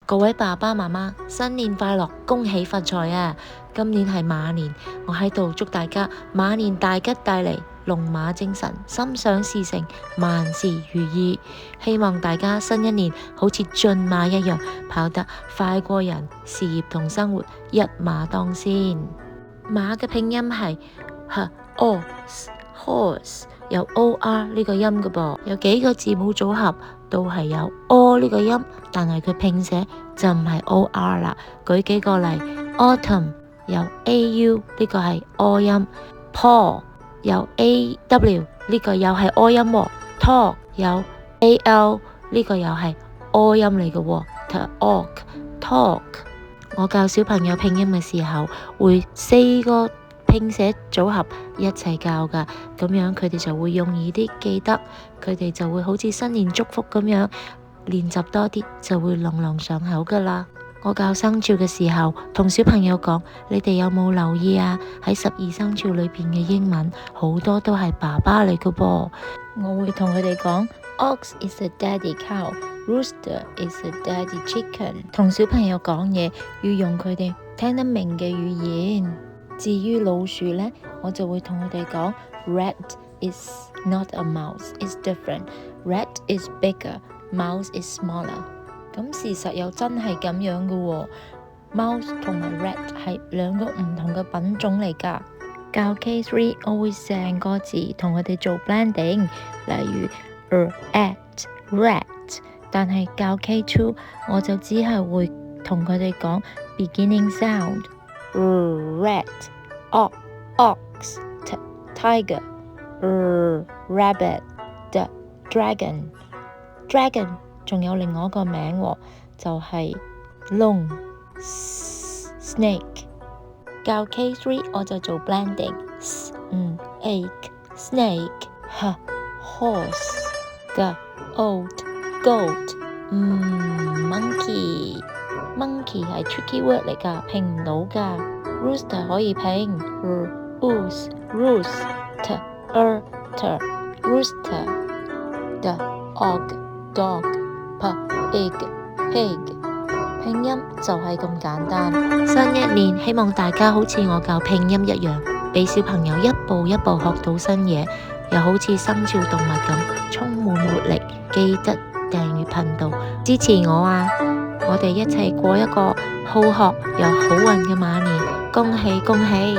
各位爸爸媽媽，新年快樂，恭喜發財啊！今年係馬年，我喺度祝大家馬年大吉大利，龍馬精神，心想事成，萬事如意。希望大家新一年好似駿馬一樣，跑得快過人，事業同生活一馬當先。馬嘅拼音係 horse，有 or 呢個音嘅噃，有幾個字母組合都係有 o 呢個音，但係佢拼寫就唔係 or 啦。舉幾個例 ，autumn 有 au 呢個係 o 音 ，paw 有 aw 呢個又係 o 音喎 ，talk 有 al 呢個又係 o 音嚟嘅喎 ，talk。我教小朋友拼音嘅時候，會4個拼寫組合一齊教㗎，咁樣佢哋就會容易啲記得，佢哋就會好似新年祝福咁樣練習多啲，就會朗朗上口㗎啦。我教生肖嘅時候，同小朋友講，你哋有冇留意啊？喺12生肖裏邊嘅英文好多都係爸爸嚟嘅噃。我會同佢哋講 ，Ox is a daddy cow，Rooster is a daddy chicken。同小朋友講嘢要用佢哋聽得明嘅語言。至於老鼠呢，我就會同佢哋講 ，Rat is not a mouse, it's different. Rat is bigger, mouse is smaller。咁事實又真係咁樣嘅喎 ，mouse 同埋 rat 係兩個唔同嘅品種嚟㗎。教 K3 我會成個字同佢哋做 blending，例如 at rat，但係教 K2 我就只係會同佢哋講 beginning sound。rat, ox, tiger, rabbit, dragon，仲有另外一個名喎，就係龍 snake。教 K3 我就做 blending， egg, snake, horse, oat, goat, monkey 係 tricky word 嚟㗎，拼唔到㗎。Rooster 可以拼 rooster, rooster, dog, pig， 拼音就係咁簡單。新一年希望大家好似我教拼音一樣，俾小朋友一步一步學到新嘢，又好似生肖動物咁充滿活力。記得訂閱頻道支持我啊！我哋一齊過一個好學又好運嘅馬年，恭喜恭喜！